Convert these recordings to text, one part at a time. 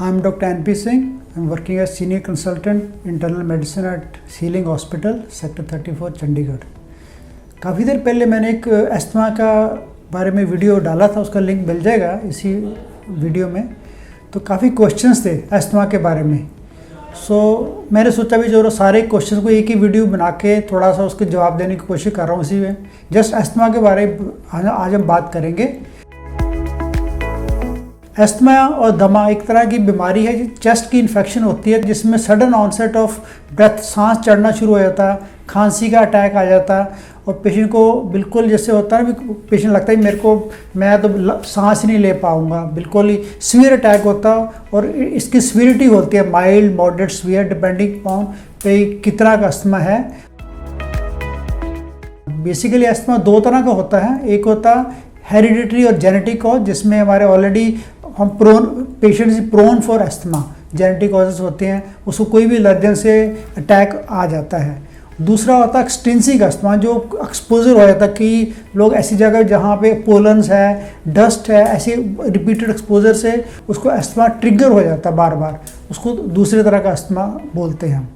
I'm Dr. N.P. Singh. I'm working as Senior Consultant Internal Medicine at ceiling hospital sector 34 Chandigarh. काफ़ी देर पहले मैंने एक asthma का बारे में वीडियो डाला था, उसका लिंक मिल जाएगा इसी वीडियो में। तो काफ़ी क्वेश्चंस थे अस्थमा के बारे में। मैंने सोचा भी जो सारे क्वेश्चन को एक ही वीडियो बना के थोड़ा सा उसके जवाब देने की कोशिश कर रहा हूँ। इसी में जस्ट अस्थमा के बारे में आज हम बात करेंगे। अस्थमा और दमा एक तरह की बीमारी है, चेस्ट की इन्फेक्शन होती है जिसमें सडन ऑनसेट ऑफ ब्रेथ, सांस चढ़ना शुरू हो जाता है, खांसी का अटैक आ जाता है और पेशेंट को बिल्कुल जैसे होता है भी पेशेंट लगता है मैं तो सांस ही नहीं ले पाऊंगा, बिल्कुल ही सीवियर अटैक होता है। और इसकी सीवियरिटी होती है mild, moderate, severe depending upon पे कितना का अस्थमा है। बेसिकली अस्थमा दो तरह का होता है, एक होता है हेरिडिटरी और जेनेटिक कॉज, जिसमें हमारे ऑलरेडी हम patient prone for asthma, genetic causes होते हैं, उसको कोई भी एलर्जन से अटैक आ जाता है। दूसरा होता है एक्सटेंसिव अस्थमा, जो एक्सपोजर हो जाता है कि लोग ऐसी जगह जहाँ पे पोलन्स है, डस्ट है, ऐसे रिपीटेड एक्सपोजर से उसको अस्थमा ट्रिगर हो जाता है बार बार, उसको दूसरे तरह का अस्थमा बोलते हैं हम।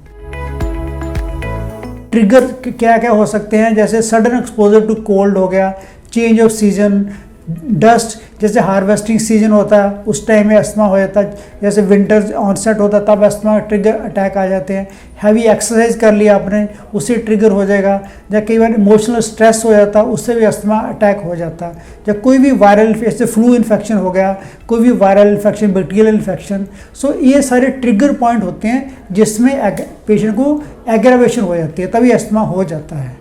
ट्रिगर क्या क्या हो सकते हैं, जैसे सडन एक्सपोजर टू कोल्ड हो गया, चेंज ऑफ सीजन, डस्ट, जैसे हार्वेस्टिंग सीजन होता है उस टाइम में अस्थमा हो जाता है, जैसे विंटर ऑनसेट होता है तब अस्थमा ट्रिगर अटैक आ जाते हैं। हैवी एक्सरसाइज कर लिया आपने, उससे ट्रिगर हो जाएगा। या कई बार इमोशनल स्ट्रेस हो जाता है, उससे भी अस्थमा अटैक हो जाता है। जब कोई भी वायरल, जैसे फ्लू इन्फेक्शन हो गया, कोई भी वायरल इन्फेक्शन, बैक्टीरियल इन्फेक्शन, ये सारे ट्रिगर पॉइंट होते हैं जिसमें पेशेंट को एग्रावेशन हो जाती है, तभी अस्थमा हो जाता है।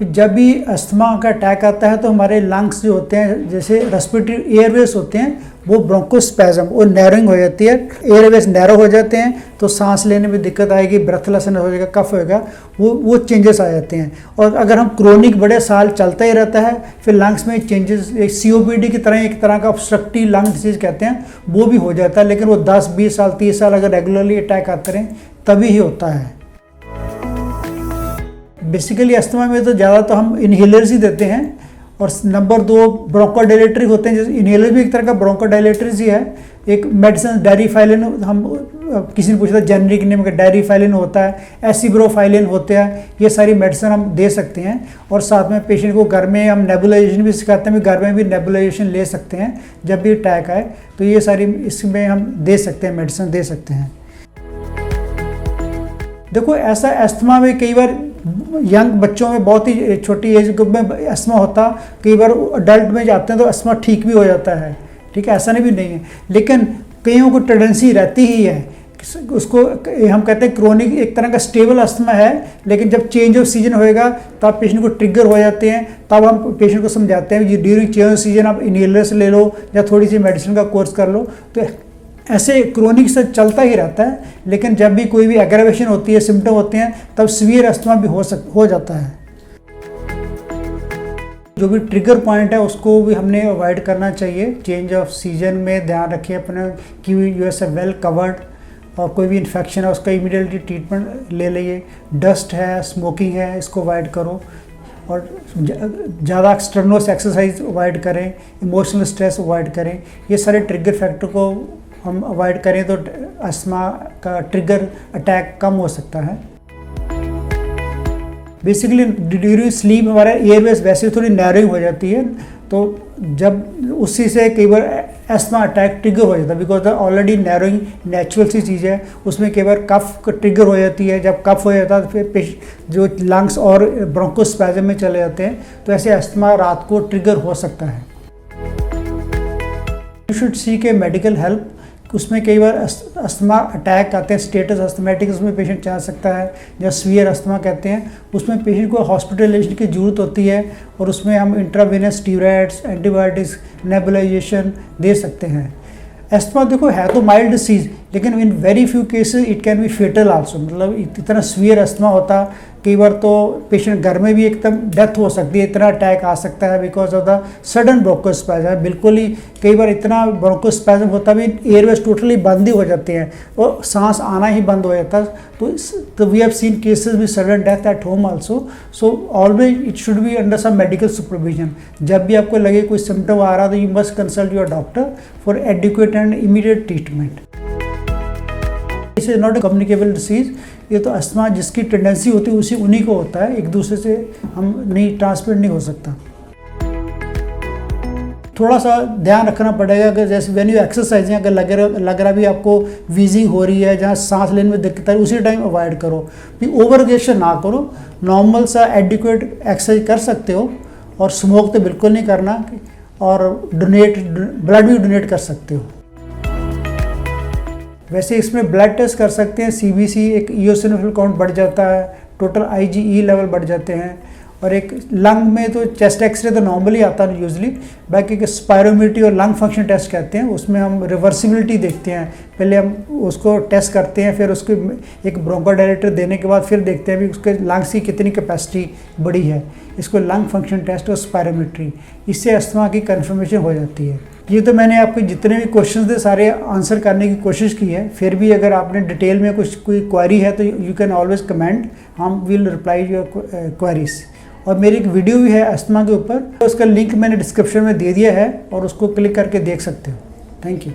जब भी अस्थमा का अटैक आता है तो हमारे लंग्स जो होते हैं, जैसे रेस्पिरेटरी एयरवेज होते हैं, वो ब्रोंकोस्पैज्म और नैरोइंग हो जाती है, एयरवेज नैरो हो जाते हैं तो सांस लेने में दिक्कत आएगी, ब्रेथलेसनेस हो जाएगा, कफ होएगा, वो चेंजेस आ जाते हैं। और अगर हम क्रोनिक बड़े साल चलता ही रहता है, फिर लंग्स में चेंजेस, एक COPD की तरह, एक तरह का ऑब्स्ट्रक्टिव लंग डिजीज कहते हैं, वो भी हो जाता है। लेकिन वो 10, 20 साल, 30 साल अगर रेगुलरली अटैक आते रहें तभी ही होता है। बेसिकली अस्थमा में तो ज़्यादा तो हम इन्हेलर्स ही देते हैं। और नंबर 2 ब्रोंकोडायलेटरी होते हैं, जैसे इन्हेलर भी एक तरह का ब्रोंकोडायलेटरी ही है। एक मेडिसिन डायरीफाइलिन, हम किसी ने पूछा था जेनरिक नेम का, डायरीफाइलिन होता है, एसिब्रोफाइलिन होते हैं, ये सारी मेडिसिन हम दे सकते हैं। और साथ में पेशेंट को घर में हम नेबुलाइजेशन भी सिखाते हैं, घर में भी नेबुलाइजेशन ले सकते हैं जब भी अटैक आए, तो ये सारी इसमें हम दे सकते हैं, मेडिसिन दे सकते हैं। देखो ऐसा अस्थमा में कई बार यंग बच्चों में, बहुत ही छोटी एज ग्रुप में अस्थमा होता, कई बार अडल्ट में जाते हैं तो अस्थमा ठीक भी हो जाता है, ठीक है, ऐसा नहीं भी नहीं है। लेकिन कईयों को टेंडेंसी रहती ही है, उसको हम कहते हैं क्रोनिक, एक तरह का स्टेबल अस्थमा है, लेकिन जब चेंज ऑफ सीजन होएगा तब पेशेंट को ट्रिगर हो जाते हैं। तब हम पेशेंट को समझाते हैं ड्यूरिंग चेंज ऑफ सीजन आप इनहेलर्स ले लो या थोड़ी सी मेडिसिन का कोर्स कर लो। तो ऐसे क्रोनिक से चलता ही रहता है, लेकिन जब भी कोई भी एग्रावेशन होती है, सिम्टम होते हैं, तब सीवियर अस्थमा भी हो जाता है। जो भी ट्रिगर पॉइंट है उसको भी हमने अवॉइड करना चाहिए। चेंज ऑफ सीजन में ध्यान रखिए अपने कि यूएस वेल कवर्ड, और कोई भी इन्फेक्शन है उसका इमीडिएटली ट्रीटमेंट ले लीजिए। डस्ट है, स्मोकिंग है, इसको अवॉइड करो। और ज़्यादा एक्सटर्नस एक्सरसाइज अवॉइड करें, इमोशनल स्ट्रेस अवॉइड करें। ये सारे ट्रिगर फैक्टर को हम अवॉइड करें तो अस्थमा का ट्रिगर अटैक कम हो सकता है। बेसिकली ड्यूरिंग स्लीप हमारा एयरवेज वैसे थोड़ी नैरोइंग हो जाती है, तो जब उसी से कई बार अस्थमा अटैक ट्रिगर हो जाता है, बिकॉज ऑलरेडी नैरोइंग नेचुरल सी चीज़ है, उसमें कई बार कफ ट्रिगर हो जाती है। जब कफ हो जाता है तो फिर जो लंग्स और ब्रोंकोस्पैज्म में चले जाते हैं, तो ऐसे अस्थमा रात को ट्रिगर हो सकता है। You should seek A medical help. उसमें कई बार अस्थमा अटैक आते हैं, स्टेटस अस्थमेटिक, उसमें पेशेंट जा सकता है, या सीवियर अस्थमा कहते हैं, उसमें पेशेंट को हॉस्पिटलाइजेशन की ज़रूरत होती है। और उसमें हम इंट्रावेनस स्टीरॉइड्स, एंटीबायोटिक्स, नेबुलाइजेशन दे सकते हैं। अस्थमा देखो है तो माइल्ड डिसीज़, लेकिन in very few cases it can be fatal also, मतलब इतना सीवियर अस्थमा होता कई बार तो पेशेंट घर में भी एकदम डेथ हो सकती है, इतना अटैक आ सकता है because of the sudden bronchospasm. बिल्कुल ही कई बार इतना ब्रोंकोस्पैज्म होता भी एयरवेज टोटली बंद ही हो जाते हैं और सांस आना ही बंद हो जाता है। तो we have seen cases with sudden death at home also. So always it should be under some medical supervision. जब भी आपको लगे कोई सिम्टम आ रहा तो you must consult your doctor for adequate and immediate treatment. This is not a communicable disease. ये तो अस्थमा जिसकी टेंडेंसी होती है उसी उन्हीं को होता है, एक दूसरे से हम नहीं ट्रांसमिट नहीं हो सकता। थोड़ा सा ध्यान रखना पड़ेगा कि जैसे व्हेन यू एक्सरसाइज अगर लग रहा भी आपको वीजिंग हो रही है, जहाँ सांस लेने में दिक्कत है, उसी टाइम अवॉइड करो, भी ओवरगेशन ना करो। नॉर्मल सा एडिक्वेट एक्सरसाइज कर सकते हो और स्मोक तो बिल्कुल नहीं करना, और ब्लड भी डोनेट कर सकते हो। वैसे इसमें ब्लड टेस्ट कर सकते हैं, सीबीसी, एक इओसिनोफिल काउंट बढ़ जाता है, टोटल आईजीई लेवल बढ़ जाते हैं, और एक लंग में तो चेस्ट एक्सरे तो नॉर्मली आता है यूजली, बाकी एक स्पायरोमीट्री और लंग फंक्शन टेस्ट कहते हैं, उसमें हम रिवर्सिबिलिटी देखते हैं। पहले हम उसको टेस्ट करते हैं, फिर उसको एक ब्रोंकोडायलेटर देने के बाद फिर देखते हैं भी उसके लंग्स की कितनी कैपेसिटी बड़ी है। इसको लंग फंक्शन टेस्ट और स्पायरोमीट्री, इससे अस्थमा की कन्फर्मेशन हो जाती है। ये तो मैंने आपके जितने भी क्वेश्चंस थे सारे आंसर करने की कोशिश की है। फिर भी अगर आपने डिटेल में कोई क्वेरी है तो यू कैन ऑलवेज कमेंट, हम विल रिप्लाई योर क्वेरीज। और मेरी एक वीडियो भी है अस्थमा के ऊपर, उसका लिंक मैंने डिस्क्रिप्शन में दे दिया है और उसको क्लिक करके देख सकते हो। Thank you.